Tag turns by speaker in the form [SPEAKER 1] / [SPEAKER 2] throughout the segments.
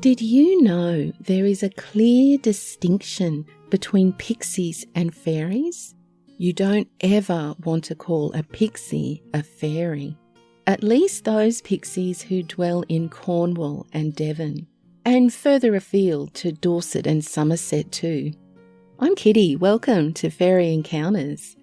[SPEAKER 1] Did you know there is a clear distinction between pixies and fairies? You don't ever want to call a pixie a fairy. At least those pixies who dwell in Cornwall and Devon, and further afield to Dorset and Somerset too. I'm Kitty, welcome to Fairy Encounters.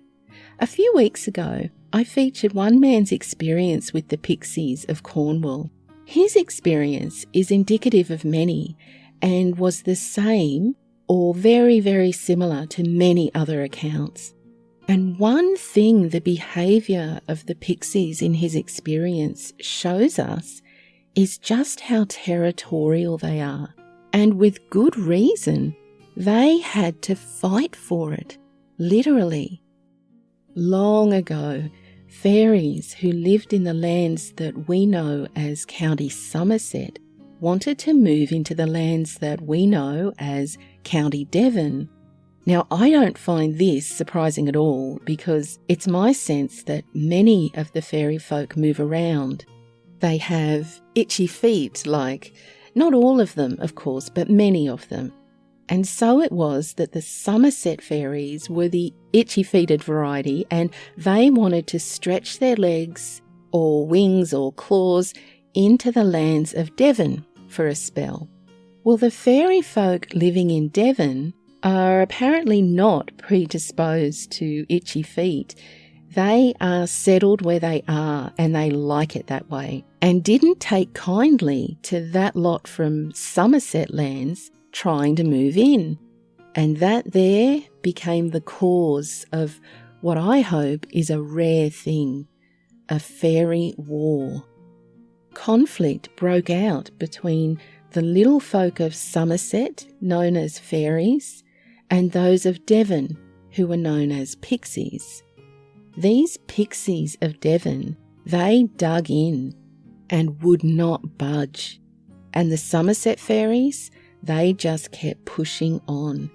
[SPEAKER 1] A few weeks ago, I featured one man's experience with the pixies of Cornwall. His experience is indicative of many and was the same or very, very similar to many other accounts. And one thing the behaviour of the pixies in his experience shows us is just how territorial they are. And with good reason, they had to fight for it, literally. Long ago, fairies who lived in the lands that we know as County Somerset wanted to move into the lands that we know as County Devon. Now, I don't find this surprising at all because it's my sense that many of the fairy folk move around. They have itchy feet, not all of them, of course, but many of them. And so it was that the Somerset fairies were the itchy-feeted variety, and they wanted to stretch their legs or wings or claws into the lands of Devon for a spell. Well, the fairy folk living in Devon are apparently not predisposed to itchy feet. They are settled where they are and they like it that way, and didn't take kindly to that lot from Somerset lands trying to move in. And that there became the cause of what I hope is a rare thing, a fairy war. Conflict broke out between the little folk of Somerset, known as fairies, and those of Devon, who were known as pixies. These pixies of Devon, they dug in and would not budge. And the Somerset fairies, they just kept pushing on.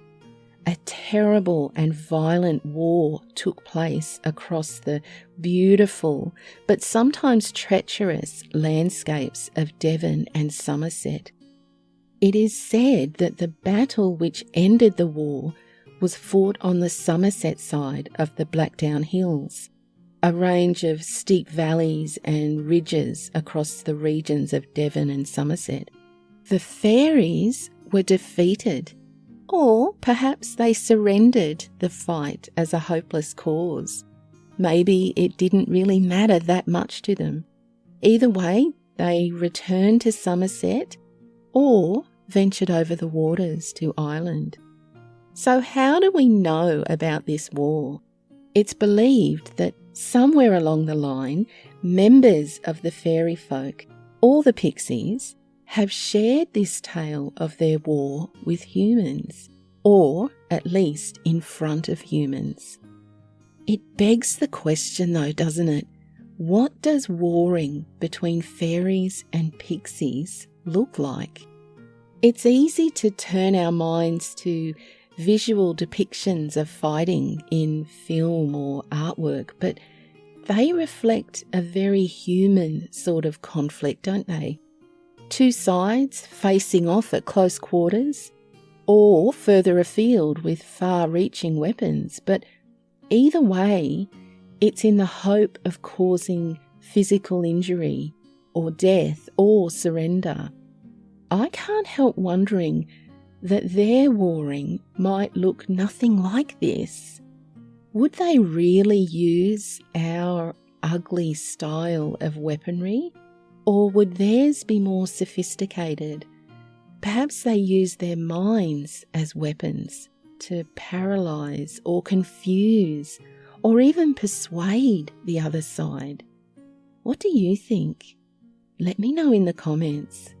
[SPEAKER 1] A terrible and violent war took place across the beautiful but sometimes treacherous landscapes of Devon and Somerset. It is said that the battle which ended the war was fought on the Somerset side of the Blackdown Hills, a range of steep valleys and ridges across the regions of Devon and Somerset. The fairies were defeated, or perhaps they surrendered the fight as a hopeless cause. Maybe it didn't really matter that much to them. Either way, they returned to Somerset or ventured over the waters to Ireland. So how do we know about this war? It's believed that somewhere along the line, members of the fairy folk, or the pixies, have shared this tale of their war with humans, or at least in front of humans. It begs the question though, doesn't it? What does warring between fairies and pixies look like? It's easy to turn our minds to visual depictions of fighting in film or artwork, but they reflect a very human sort of conflict, don't they? Two sides facing off at close quarters, or further afield with far-reaching weapons, but either way, it's in the hope of causing physical injury or death or surrender. I can't help wondering that their warring might look nothing like this. Would they really use our ugly style of weaponry? Or would theirs be more sophisticated? Perhaps they use their minds as weapons to paralyse or confuse or even persuade the other side. What do you think? Let me know in the comments.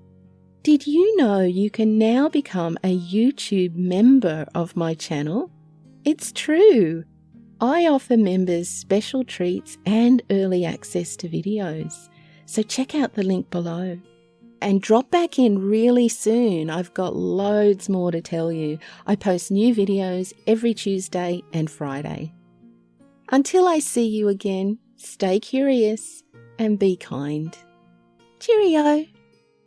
[SPEAKER 1] Did you know you can now become a YouTube member of my channel? It's true. I offer members special treats and early access to videos. So check out the link below. And drop back in really soon. I've got loads more to tell you. I post new videos every Tuesday and Friday. Until I see you again, stay curious and be kind. Cheerio!